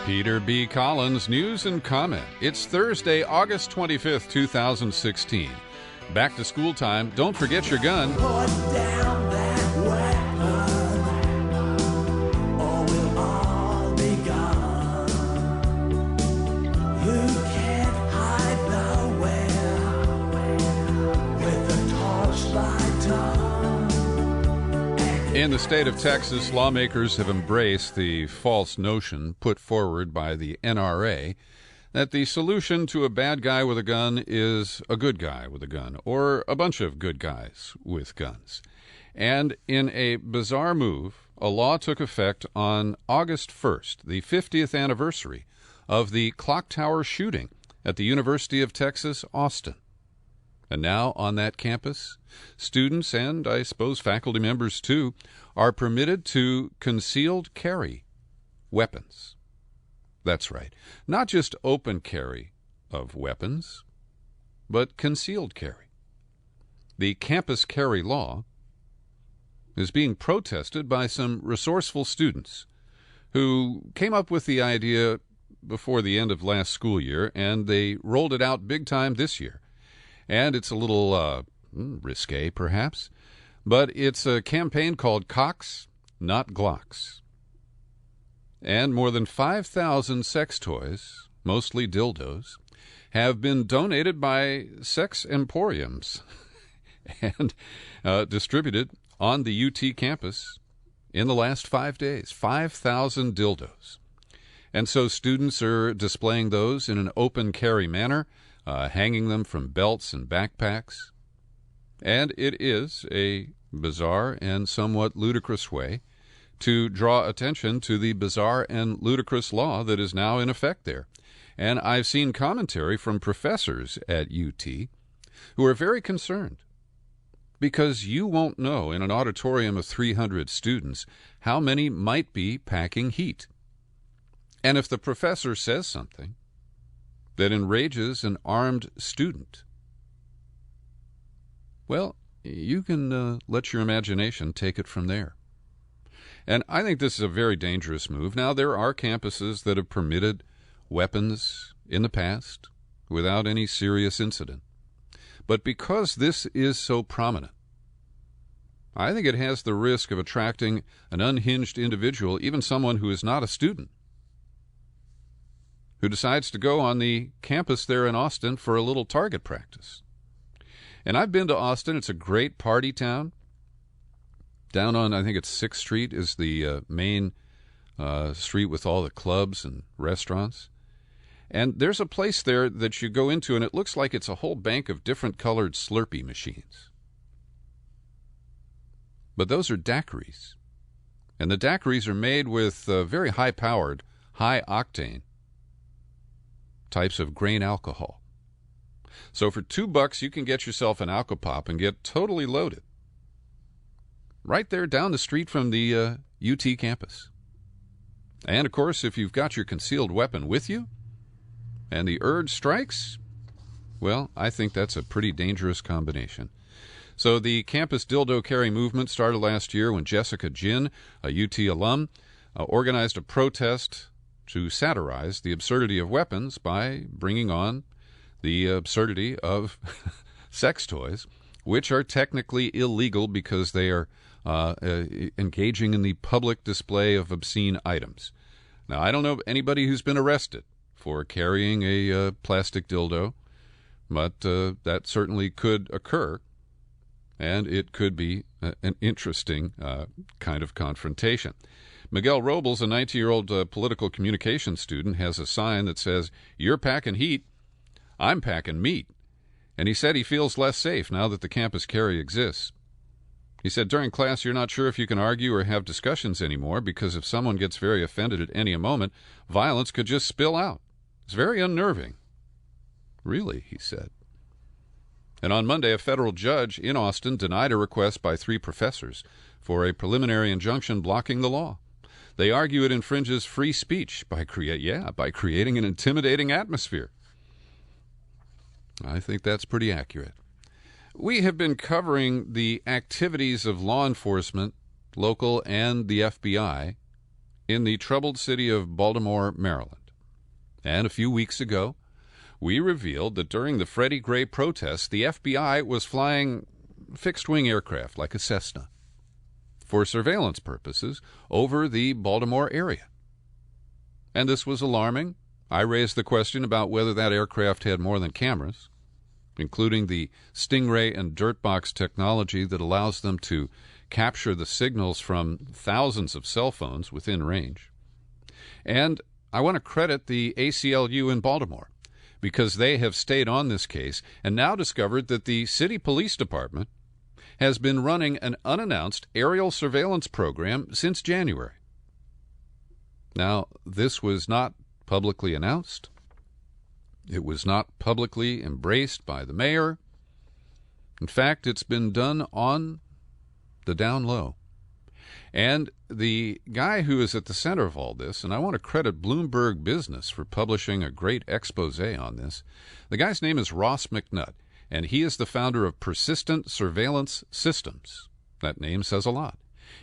Peter B. Collins, News and Comment. It's Thursday, August 25th, 2016. Back to school time. Don't forget your gun. Put down that weapon, or we'll all be gone. You can't hide nowhere with a torchlight on. In the state of Texas, lawmakers have embraced the false notion put forward by the NRA that the solution to a bad guy with a gun is a good guy with a gun, or a bunch of good guys with guns. And in a bizarre move, a law took effect on August 1st, the 50th anniversary of the clock tower shooting at the University of Texas, Austin. And now on that campus, students, and I suppose faculty members too, are permitted to concealed carry weapons. That's right. Not just open carry of weapons, but concealed carry. The campus carry law is being protested by some resourceful students who came up with the idea before the end of last school year, and they rolled it out big time this year. And it's a little risque, perhaps, but it's a campaign called Cocks, Not Glocks. And more than 5,000 sex toys, mostly dildos, have been donated by sex emporiums and distributed on the UT campus in the last 5 days. 5,000 dildos. And so students are displaying those in an open carry manner, hanging them from belts and backpacks. And it is a bizarre and somewhat ludicrous way to draw attention to the bizarre and ludicrous law that is now in effect there. And I've seen commentary from professors at UT who are very concerned because you won't know in an auditorium of 300 students how many might be packing heat. And if the professor says something that enrages an armed student, well, you can let your imagination take it from there. And I think this is a very dangerous move. Now, there are campuses that have permitted weapons in the past without any serious incident. But because this is so prominent, I think it has the risk of attracting an unhinged individual, even someone who is not a student, who decides to go on the campus there in Austin for a little target practice. And I've been to Austin. It's a great party town. Down on, I think it's 6th Street is the main street with all the clubs and restaurants. And there's a place there that you go into, and it looks like it's a whole bank of different colored Slurpee machines. But those are daiquiris. And the daiquiris are made with very high-powered, high-octane types of grain alcohol. So for $2, you can get yourself an Alcopop and get totally loaded. Right there down the street from the UT campus. And, of course, if you've got your concealed weapon with you and the urge strikes, well, I think that's a pretty dangerous combination. So the campus dildo carry movement started last year when Jessica Jin, a UT alum, organized a protest to satirize the absurdity of weapons by bringing on the absurdity of sex toys, which are technically illegal because they are engaging in the public display of obscene items. Now, I don't know anybody who's been arrested for carrying a plastic dildo, but that certainly could occur, and it could be an interesting kind of confrontation. Miguel Robles, a 19-year-old political communications student, has a sign that says, "You're packing heat, I'm packing meat." And he said he feels less safe now that the campus carry exists. He said, during class, you're not sure if you can argue or have discussions anymore because if someone gets very offended at any moment, violence could just spill out. It's very unnerving. Really, he said. And on Monday, a federal judge in Austin denied a request by 3 professors for a preliminary injunction blocking the law. They argue it infringes free speech by creating an intimidating atmosphere. I think that's pretty accurate. We have been covering the activities of law enforcement, local and the FBI, in the troubled city of Baltimore, Maryland. And a few weeks ago, we revealed that during the Freddie Gray protests, the FBI was flying fixed-wing aircraft like a Cessna for surveillance purposes over the Baltimore area. And this was alarming. I raised the question about whether that aircraft had more than cameras, including the Stingray and Dirtbox technology that allows them to capture the signals from thousands of cell phones within range. And I want to credit the ACLU in Baltimore, because they have stayed on this case and now discovered that the city police department has been running an unannounced aerial surveillance program since January. Now, this was not publicly announced. It was not publicly embraced by the mayor. In fact, it's been done on the down low. And the guy who is at the center of all this, and I want to credit Bloomberg Business for publishing a great expose on this, the guy's name is Ross McNutt, and he is the founder of Persistent Surveillance Systems. That name says a lot.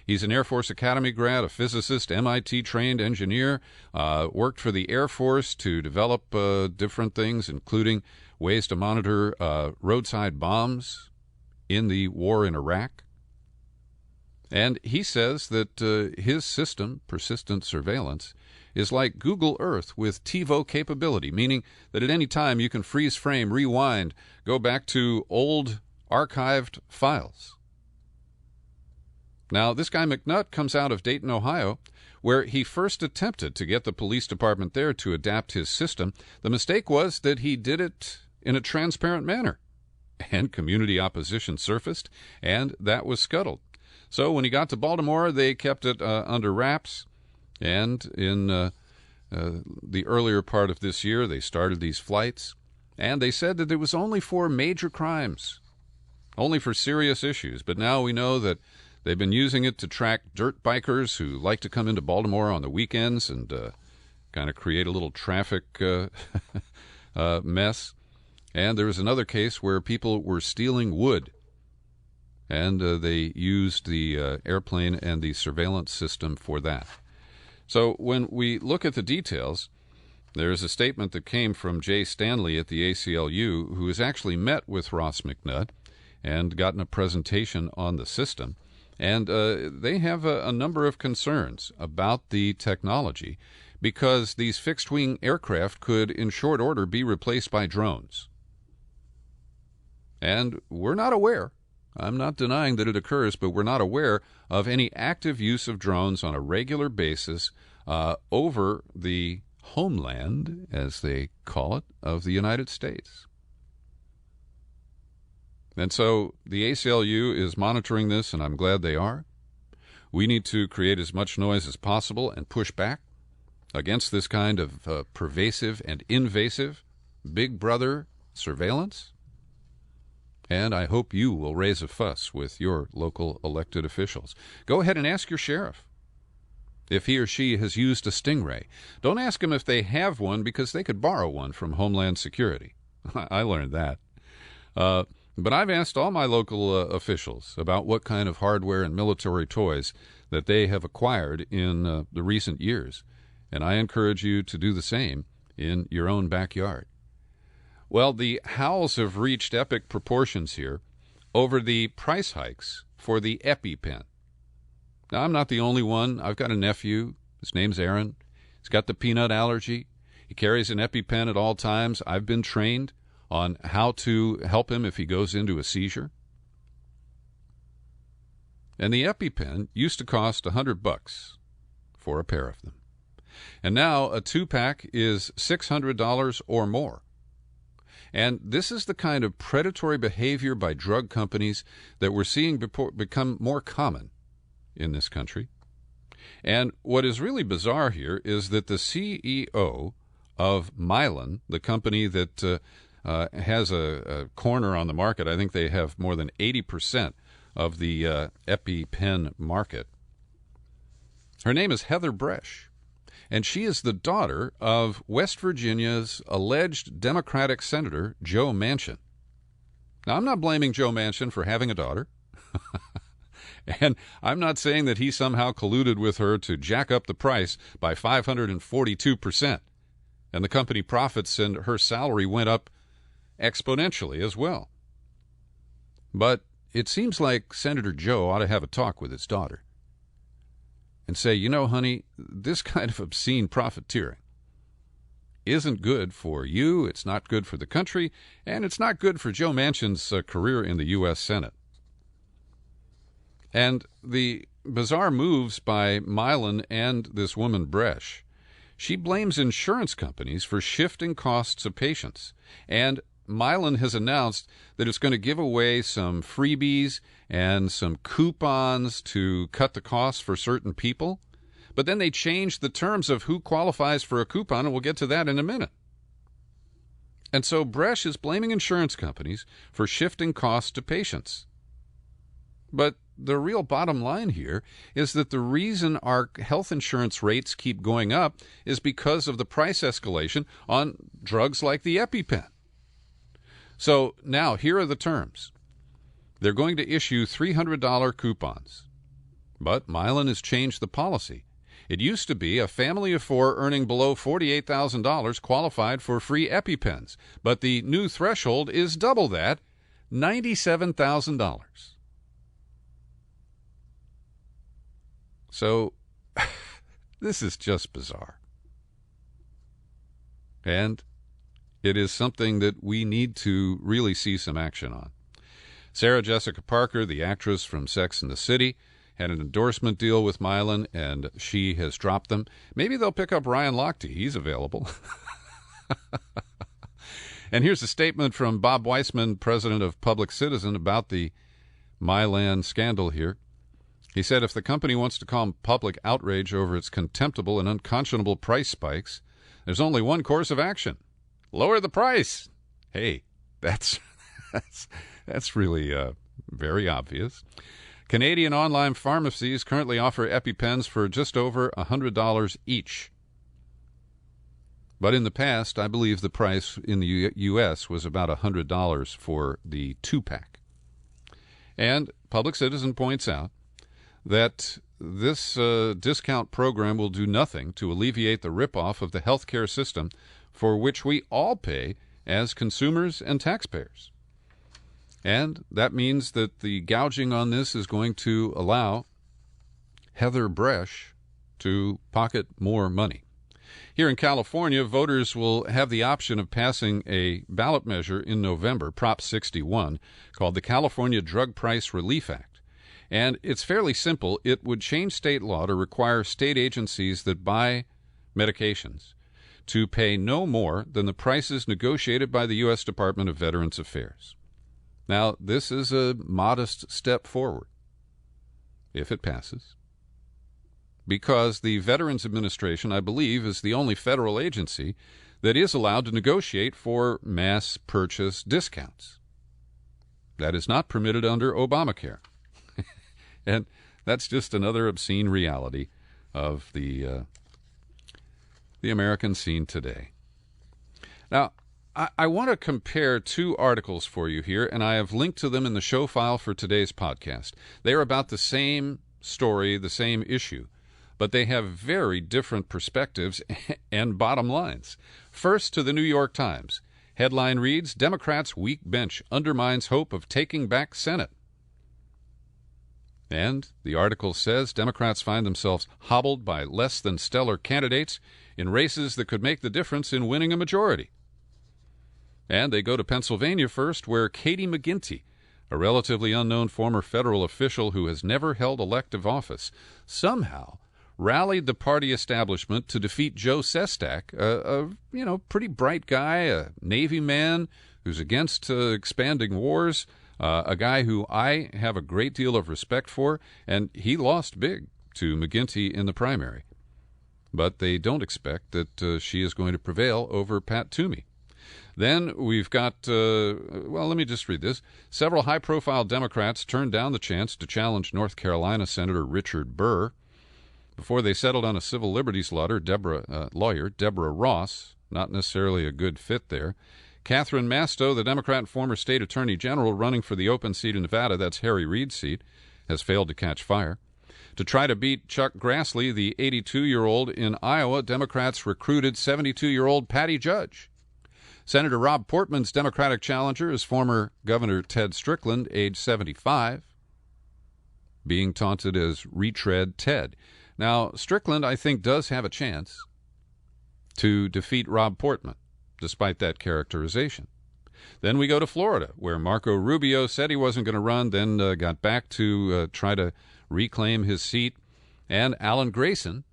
He's an Air Force Academy grad, a physicist, MIT-trained engineer, worked for the Air Force to develop different things, including ways to monitor roadside bombs in the war in Iraq. And he says that his system, Persistent Surveillance, is like Google Earth with TiVo capability, meaning that at any time you can freeze frame, rewind, go back to old archived files. Now, this guy McNutt comes out of Dayton, Ohio, where he first attempted to get the police department there to adapt his system. The mistake was that he did it in a transparent manner, and community opposition surfaced, and that was scuttled. So when he got to Baltimore, they kept it under wraps, and in the earlier part of this year, they started these flights, and they said that it was only for major crimes, only for serious issues. But now we know that they've been using it to track dirt bikers who like to come into Baltimore on the weekends and kind of create a little traffic mess. And there was another case where people were stealing wood, and they used the airplane and the surveillance system for that. So when we look at the details, there's a statement that came from Jay Stanley at the ACLU, who has actually met with Ross McNutt and gotten a presentation on the system. And they have a number of concerns about the technology, because these fixed-wing aircraft could, in short order, be replaced by drones. And we're not aware, I'm not denying that it occurs, but we're not aware of any active use of drones on a regular basis over the homeland, as they call it, of the United States. And so the ACLU is monitoring this, and I'm glad they are. We need to create as much noise as possible and push back against this kind of pervasive and invasive Big Brother surveillance. And I hope you will raise a fuss with your local elected officials. Go ahead and ask your sheriff if he or she has used a Stingray. Don't ask them if they have one, because they could borrow one from Homeland Security. I learned that. But I've asked all my local officials about what kind of hardware and military toys that they have acquired in the recent years, and I encourage you to do the same in your own backyard. Well, the howls have reached epic proportions here over the price hikes for the EpiPen. Now, I'm not the only one. I've got a nephew. His name's Aaron. He's got the peanut allergy. He carries an EpiPen at all times. I've been trained on how to help him if he goes into a seizure. And the EpiPen used to cost $100 for a pair of them. And now a 2-pack is $600 or more. And this is the kind of predatory behavior by drug companies that we're seeing become more common in this country. And what is really bizarre here is that the CEO of Mylan, the company that has a corner on the market, I think they have more than 80% of the EpiPen market. Her name is Heather Bresch, and she is the daughter of West Virginia's alleged Democratic Senator Joe Manchin. Now, I'm not blaming Joe Manchin for having a daughter. And I'm not saying that he somehow colluded with her to jack up the price by 542%. And the company profits and her salary went up exponentially as well. But it seems like Senator Joe ought to have a talk with his daughter and say, you know, honey, this kind of obscene profiteering isn't good for you, it's not good for the country, and it's not good for Joe Manchin's career in the U.S. Senate. And the bizarre moves by Milan and this woman Bresch. She blames insurance companies for shifting costs of patients. And Milan has announced that it's going to give away some freebies and some coupons to cut the costs for certain people. But then they changed the terms of who qualifies for a coupon, and we'll get to that in a minute. And so Bresch is blaming insurance companies for shifting costs to patients. But the real bottom line here is that the reason our health insurance rates keep going up is because of the price escalation on drugs like the EpiPen. So now here are the terms. They're going to issue $300 coupons. But Milan has changed the policy. It used to be a family of four earning below $48,000 qualified for free EpiPens. But the new threshold is double that, $97,000. So, this is just bizarre. And it is something that we need to really see some action on. Sarah Jessica Parker, the actress from Sex and the City, had an endorsement deal with Milan, and she has dropped them. Maybe they'll pick up Ryan Lochte. He's available. And here's a statement from Bob Weissman, president of Public Citizen, about the Milan scandal here. He said, if the company wants to calm public outrage over its contemptible and unconscionable price spikes, there's only one course of action. Lower the price. Hey, that's really very obvious. Canadian online pharmacies currently offer EpiPens for just over $100 each. But in the past, I believe the price in the U.S. was about $100 for the 2-pack. And Public Citizen points out that this discount program will do nothing to alleviate the ripoff of the healthcare system for which we all pay as consumers and taxpayers. And that means that the gouging on this is going to allow Heather Bresch to pocket more money. Here in California, voters will have the option of passing a ballot measure in November, Prop 61, called the California Drug Price Relief Act. And it's fairly simple. It would change state law to require state agencies that buy medications to pay no more than the prices negotiated by the U.S. Department of Veterans Affairs. Now, this is a modest step forward, if it passes, because the Veterans Administration, I believe, is the only federal agency that is allowed to negotiate for mass purchase discounts. That is not permitted under Obamacare. And that's just another obscene reality of the American scene today. Now, I want to compare two articles for you here, and I have linked to them in the show file for today's podcast. They are about the same story, the same issue, but they have very different perspectives and bottom lines. First, to the New York Times. Headline reads, Democrats' weak bench undermines hope of taking back Senate. And the article says Democrats find themselves hobbled by less than stellar candidates in races that could make the difference in winning a majority. And they go to Pennsylvania first, where Katie McGinty, a relatively unknown former federal official who has never held elective office, somehow rallied the party establishment to defeat Joe Sestak, a pretty bright guy, a Navy man who's against expanding wars, a guy who I have a great deal of respect for, and he lost big to McGinty in the primary. But they don't expect that she is going to prevail over Pat Toomey. Then we've got, let me just read this. Several high-profile Democrats turned down the chance to challenge North Carolina Senator Richard Burr before they settled on a civil liberties lawyer, Deborah Ross, not necessarily a good fit there. Catherine Masto, the Democrat and former state attorney general running for the open seat in Nevada, that's Harry Reid's seat, has failed to catch fire. To try to beat Chuck Grassley, the 82-year-old in Iowa, Democrats recruited 72-year-old Patty Judge. Senator Rob Portman's Democratic challenger is former Governor Ted Strickland, age 75, being taunted as Retread Ted. Now, Strickland, I think, does have a chance to defeat Rob Portman, despite that characterization. Then we go to Florida, where Marco Rubio said he wasn't going to run, then got back to try to reclaim his seat. And Alan Grayson,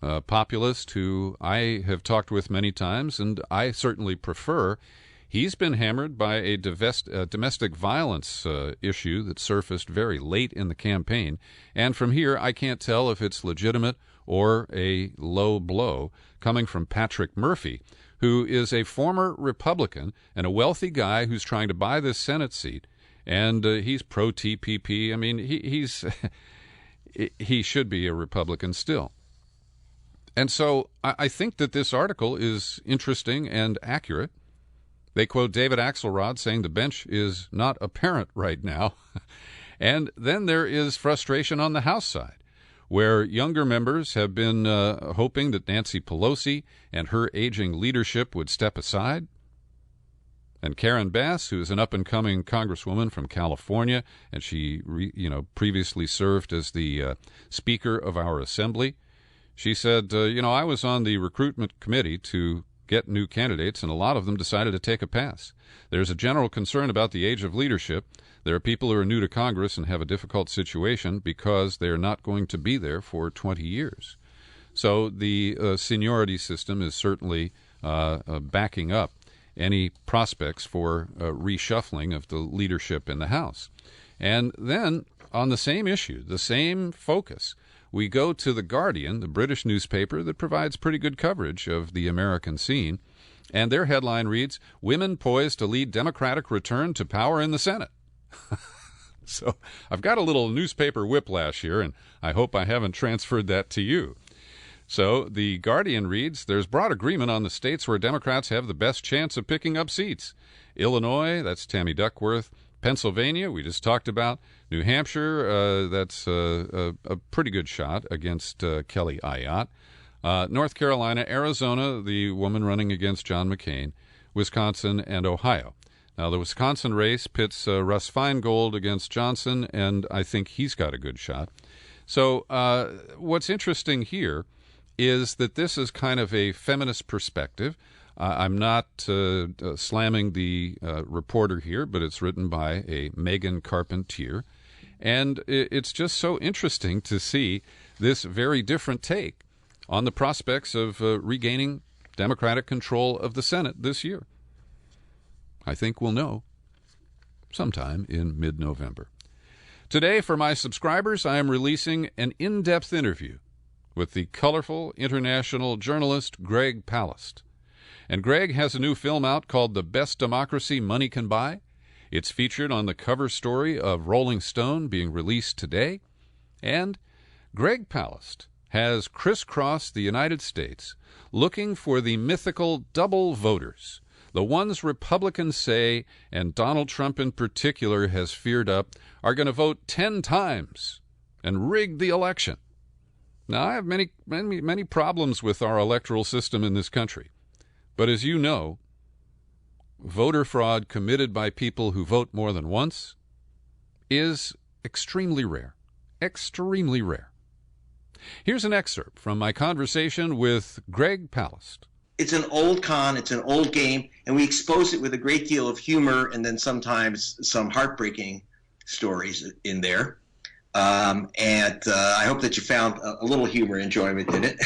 a populist who I have talked with many times, and I certainly prefer, he's been hammered by a domestic violence issue that surfaced very late in the campaign. And from here, I can't tell if it's legitimate or a low blow coming from Patrick Murphy, who is a former Republican and a wealthy guy who's trying to buy this Senate seat. And he's pro-TPP. I mean, he should be a Republican still. And so I think that this article is interesting and accurate. They quote David Axelrod saying the bench is not apparent right now. And then there is frustration on the House side, where younger members have been hoping that Nancy Pelosi and her aging leadership would step aside. And Karen Bass, who's an up-and-coming congresswoman from California, and she previously served as the Speaker of our Assembly, she said, I was on the recruitment committee to get new candidates, and a lot of them decided to take a pass. There's a general concern about the age of leadership. There are people who are new to Congress and have a difficult situation because they're not going to be there for 20 years. So the seniority system is certainly backing up any prospects for reshuffling of the leadership in the House. And then on the same issue, the same focus, we go to The Guardian, the British newspaper that provides pretty good coverage of the American scene, and their headline reads, "Women poised to lead Democratic return to power in the Senate." So I've got a little newspaper whiplash here, and I hope I haven't transferred that to you. So The Guardian reads, there's broad agreement on the states where Democrats have the best chance of picking up seats. Illinois, that's Tammy Duckworth. Pennsylvania, we just talked about. New Hampshire, that's a pretty good shot against Kelly Ayotte. North Carolina, Arizona, the woman running against John McCain. Wisconsin, and Ohio. Now, the Wisconsin race pits Russ Feingold against Johnson, and I think he's got a good shot. So what's interesting here is that this is kind of a feminist perspective. I'm not slamming the reporter here, but it's written by a Megan Carpentier. And it's just so interesting to see this very different take on the prospects of regaining Democratic control of the Senate this year. I think we'll know sometime in mid-November. Today, for my subscribers, I am releasing an in-depth interview with the colorful international journalist Greg Palast. And Greg has a new film out called The Best Democracy Money Can Buy. It's featured on the cover story of Rolling Stone, being released today. And Greg Palast has crisscrossed the United States looking for the mythical double voters, the ones Republicans say, and Donald Trump in particular has feared up, are going to vote 10 times and rig the election. Now, I have many problems with our electoral system in this country. But as you know, voter fraud committed by people who vote more than once is extremely rare. Extremely rare. Here's an excerpt from my conversation with Greg Palast. It's an old con, it's an old game, and we expose it with a great deal of humor and then sometimes some heartbreaking stories in there. I hope that you found a little humor and enjoyment in it.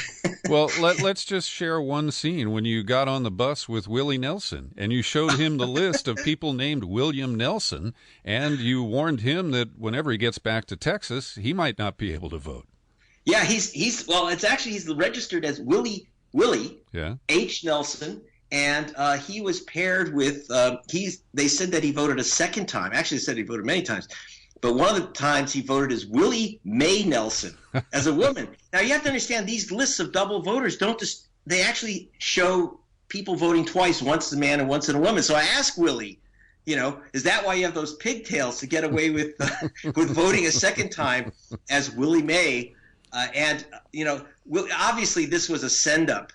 Well, let's just share one scene when you got on the bus with Willie Nelson and you showed him the list of people named William Nelson, and you warned him that whenever he gets back to Texas, he might not be able to vote. Yeah, he's registered as Willie H. Nelson, and he was paired with they said that he voted a second time. Actually, they said he voted many times. But one of the times he voted as Willie Mae Nelson as a woman. Now, you have to understand these lists of double voters they actually show people voting twice, once a man and once a woman. So I asked Willie, Is that why you have those pigtails to get away with with voting a second time as Willie May? Obviously this was a send-up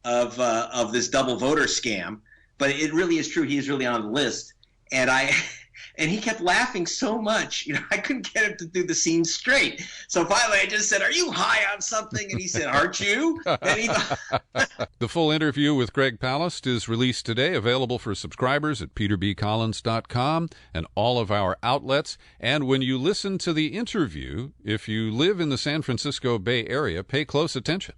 of this double voter scam, but it really is true. He's really on the list, and he kept laughing so much, I couldn't get him to do the scene straight. So finally, I just said, "Are you high on something?" And he said, "Aren't you?" And The full interview with Greg Palast is released today, available for subscribers at peterbcollins.com and all of our outlets. And when you listen to the interview, if you live in the San Francisco Bay Area, pay close attention,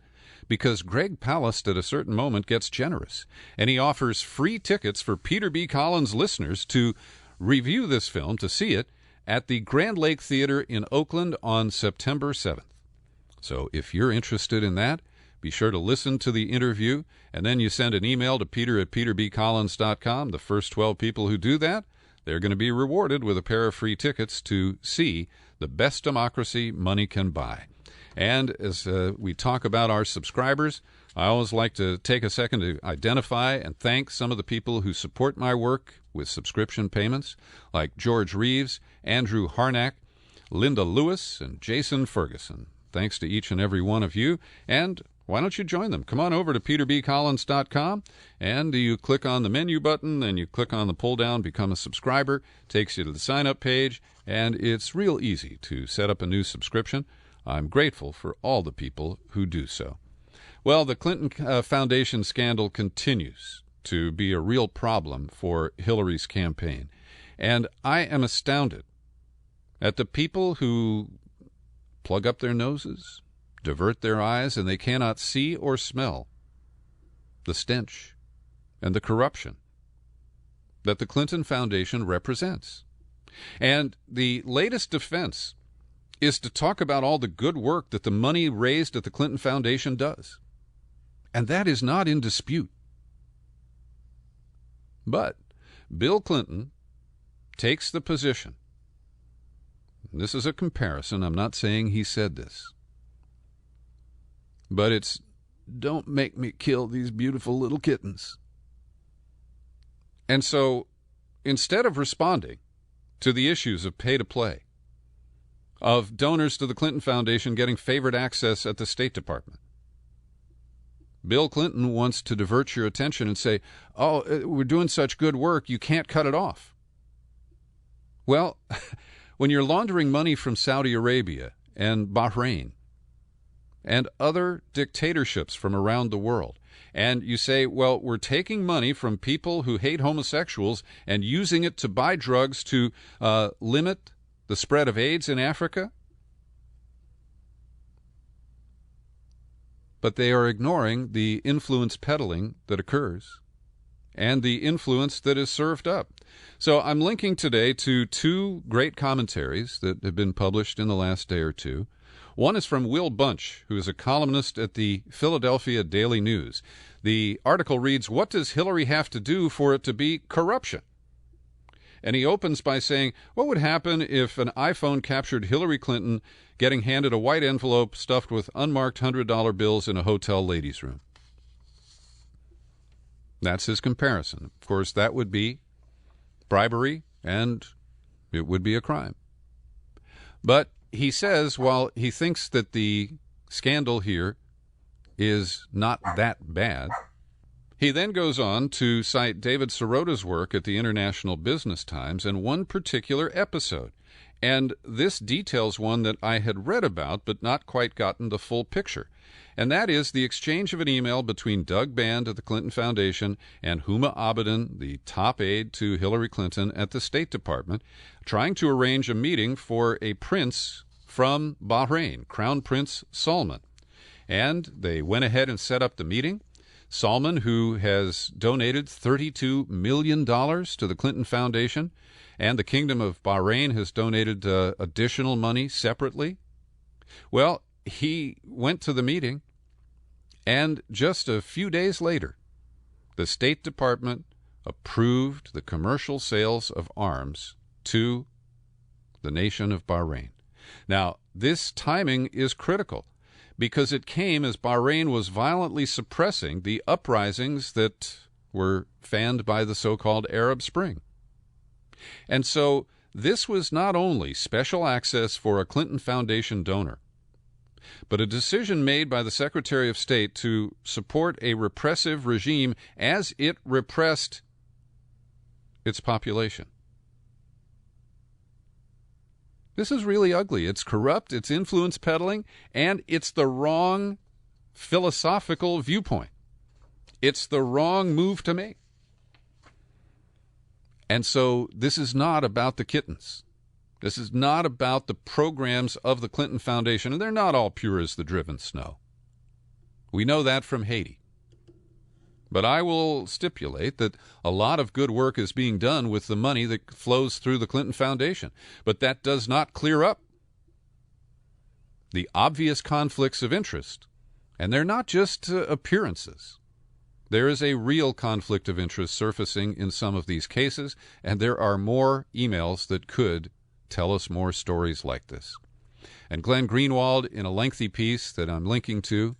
because Greg Palast at a certain moment gets generous, and he offers free tickets for Peter B. Collins listeners to review this film, to see it, at the Grand Lake Theater in Oakland on September 7th. So if you're interested in that, be sure to listen to the interview, and then you send an email to peter@peterbcollins.com. The first 12 people who do that, they're going to be rewarded with a pair of free tickets to see The Best Democracy Money Can Buy. And as we talk about our subscribers, I always like to take a second to identify and thank some of the people who support my work with subscription payments, like George Reeves, Andrew Harnack, Linda Lewis, and Jason Ferguson. Thanks to each and every one of you, and why don't you join them? Come on over to peterbcollins.com, and you click on the menu button, and you click on the pull-down, Become a Subscriber, takes you to the sign-up page, and it's real easy to set up a new subscription. I'm grateful for all the people who do so. Well, the Clinton Foundation scandal continues to be a real problem for Hillary's campaign, and I am astounded at the people who plug up their noses, divert their eyes, and they cannot see or smell the stench and the corruption that the Clinton Foundation represents. And the latest defense is to talk about all the good work that the money raised at the Clinton Foundation does. And that is not in dispute. But Bill Clinton takes the position, and this is a comparison, I'm not saying he said this, but it's, "Don't make me kill these beautiful little kittens." And so instead of responding to the issues of pay-to-play, of donors to the Clinton Foundation getting favored access at the State Department, Bill Clinton wants to divert your attention and say, "Oh, we're doing such good work, you can't cut it off." Well, when you're laundering money from Saudi Arabia and Bahrain and other dictatorships from around the world, and you say, well, we're taking money from people who hate homosexuals and using it to buy drugs to limit the spread of AIDS in Africa, but they are ignoring the influence peddling that occurs and the influence that is served up. So I'm linking today to two great commentaries that have been published in the last day or two. One is from Will Bunch, who is a columnist at the Philadelphia Daily News. The article reads, "What does Hillary have to do for it to be corruption?" And he opens by saying, what would happen if an iPhone captured Hillary Clinton getting handed a white envelope stuffed with unmarked $100 bills in a hotel ladies' room? That's his comparison. Of course, that would be bribery, and it would be a crime. But he says, while he thinks that the scandal here is not that bad, he then goes on to cite David Sirota's work at the International Business Times and one particular episode. And this details one that I had read about but not quite gotten the full picture. And that is the exchange of an email between Doug Band at the Clinton Foundation and Huma Abedin, the top aide to Hillary Clinton at the State Department, trying to arrange a meeting for a prince from Bahrain, Crown Prince Salman. And they went ahead and set up the meeting. Salman, who has donated $32 million to the Clinton Foundation, and the Kingdom of Bahrain has donated additional money separately. Well, he went to the meeting, and just a few days later, the State Department approved the commercial sales of arms to the nation of Bahrain. Now, this timing is critical, because it came as Bahrain was violently suppressing the uprisings that were fanned by the so-called Arab Spring. And so this was not only special access for a Clinton Foundation donor, but a decision made by the Secretary of State to support a repressive regime as it repressed its population. This is really ugly. It's corrupt, it's influence peddling, and it's the wrong philosophical viewpoint. It's the wrong move to make. And so this is not about the kittens. This is not about the programs of the Clinton Foundation, and they're not all pure as the driven snow. We know that from Haiti. But I will stipulate that a lot of good work is being done with the money that flows through the Clinton Foundation. But that does not clear up the obvious conflicts of interest. And they're not just appearances. There is a real conflict of interest surfacing in some of these cases, and there are more emails that could tell us more stories like this. And Glenn Greenwald, in a lengthy piece that I'm linking to,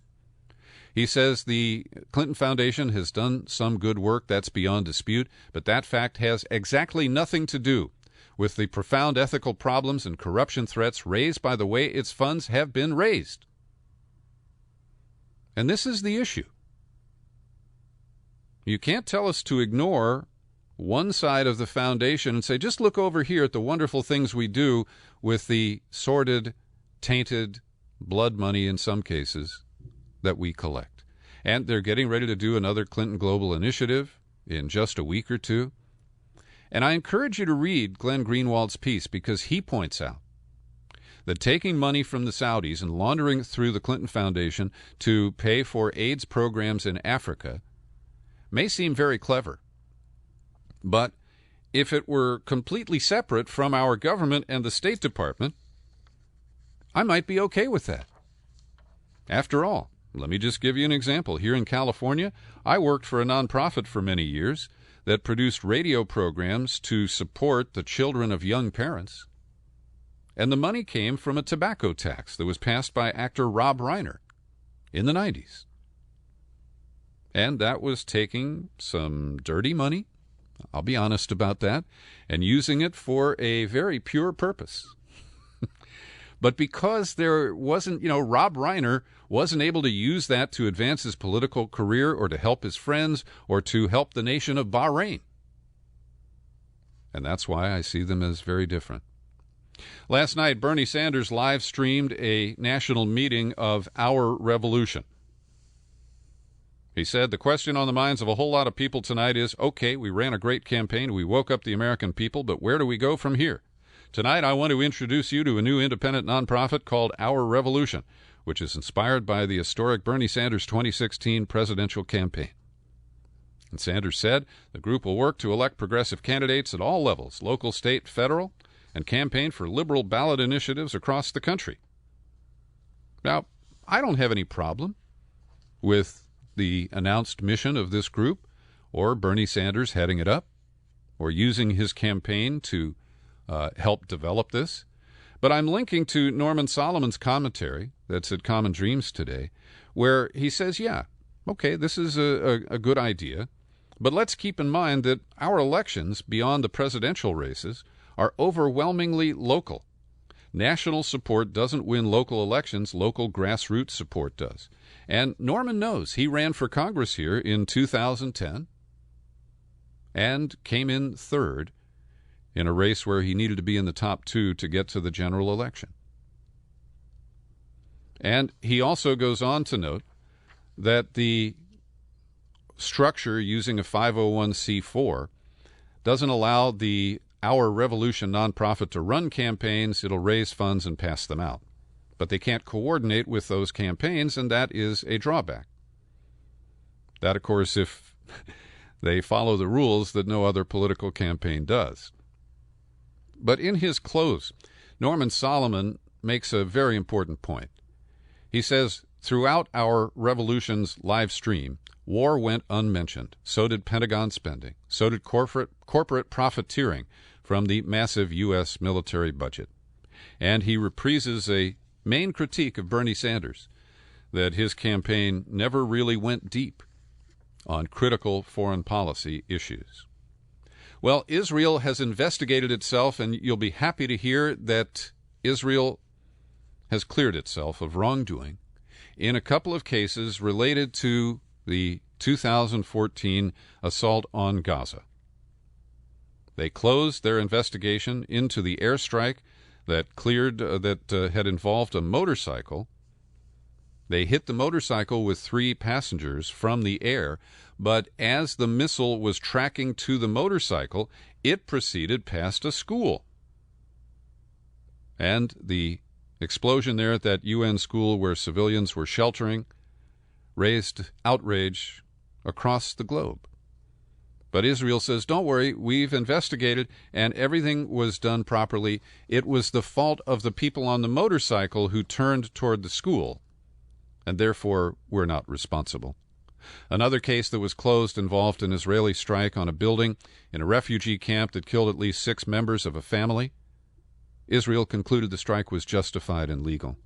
he says the Clinton Foundation has done some good work, that's beyond dispute, but that fact has exactly nothing to do with the profound ethical problems and corruption threats raised by the way its funds have been raised. And this is the issue. You can't tell us to ignore one side of the foundation and say, just look over here at the wonderful things we do with the sordid, tainted blood money in some cases that we collect. And they're getting ready to do another Clinton Global Initiative in just a week or two. And I encourage you to read Glenn Greenwald's piece because he points out that taking money from the Saudis and laundering it through the Clinton Foundation to pay for AIDS programs in Africa may seem very clever. But if it were completely separate from our government and the State Department, I might be okay with that. After all, let me just give you an example. Here in California, I worked for a nonprofit for many years that produced radio programs to support the children of young parents. And the money came from a tobacco tax that was passed by actor Rob Reiner in the 90s. And that was taking some dirty money, I'll be honest about that, and using it for a very pure purpose. But because there wasn't, Rob Reiner wasn't able to use that to advance his political career or to help his friends or to help the nation of Bahrain. And that's why I see them as very different. Last night, Bernie Sanders live streamed a national meeting of Our Revolution. He said, the question on the minds of a whole lot of people tonight is, okay, we ran a great campaign, we woke up the American people, but where do we go from here? Tonight, I want to introduce you to a new independent nonprofit called Our Revolution, which is inspired by the historic Bernie Sanders 2016 presidential campaign. And Sanders said the group will work to elect progressive candidates at all levels, local, state, federal, and campaign for liberal ballot initiatives across the country. Now, I don't have any problem with the announced mission of this group or Bernie Sanders heading it up or using his campaign to help develop this. But I'm linking to Norman Solomon's commentary that's at Common Dreams today, where he says, yeah, okay, this is a good idea, but let's keep in mind that our elections beyond the presidential races are overwhelmingly local. National support doesn't win local elections, local grassroots support does. And Norman knows he ran for Congress here in 2010 and came in third in a race where he needed to be in the top two to get to the general election. And he also goes on to note that the structure using a 501c4 doesn't allow the Our Revolution nonprofit to run campaigns. It'll raise funds and pass them out. But they can't coordinate with those campaigns, and that is a drawback. That, of course, if they follow the rules that no other political campaign does. But in his close, Norman Solomon makes a very important point. He says, throughout Our Revolution's live stream, war went unmentioned. So did Pentagon spending. So did corporate profiteering from the massive U.S. military budget. And he reprises a main critique of Bernie Sanders, that his campaign never really went deep on critical foreign policy issues. Well, Israel has investigated itself, and you'll be happy to hear that Israel has cleared itself of wrongdoing in a couple of cases related to the 2014 assault on Gaza. They closed their investigation into the airstrike that had involved a motorcycle. They hit the motorcycle with 3 passengers from the air, but as the missile was tracking to the motorcycle, it proceeded past a school. And the explosion there at that UN school where civilians were sheltering raised outrage across the globe. But Israel says, don't worry, we've investigated, and everything was done properly. It was the fault of the people on the motorcycle who turned toward the school, and therefore we're not responsible. Another case that was closed involved an Israeli strike on a building in a refugee camp that killed at least 6 members of a family. Israel concluded the strike was justified and legal.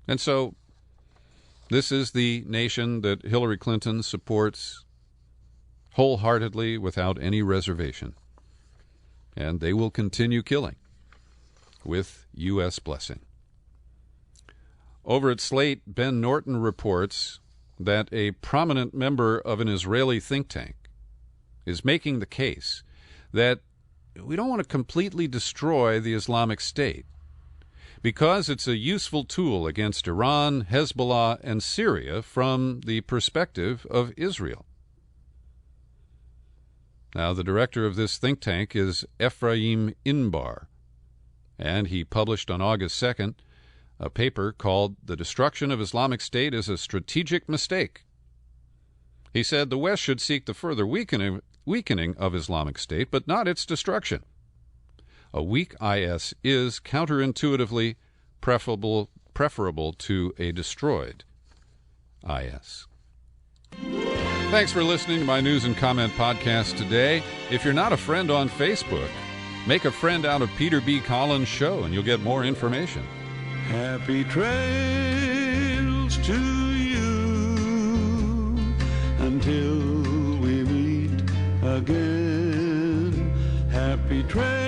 And so this is the nation that Hillary Clinton supports wholeheartedly without any reservation. And they will continue killing with U.S. blessing. Over at Slate, Ben Norton reports that a prominent member of an Israeli think tank is making the case that we don't want to completely destroy the Islamic State because it's a useful tool against Iran, Hezbollah, and Syria from the perspective of Israel. Now, the director of this think tank is Ephraim Inbar, and he published on August 2nd a paper called The Destruction of Islamic State is a Strategic Mistake. He said the West should seek the further weakening of Islamic State, but not its destruction. A weak IS is counterintuitively preferable to a destroyed IS. Thanks for listening to my news and comment podcast today. If you're not a friend on Facebook, make a friend out of Peter B. Collins' show and you'll get more information. Happy trails to you until we meet again. Happy trails.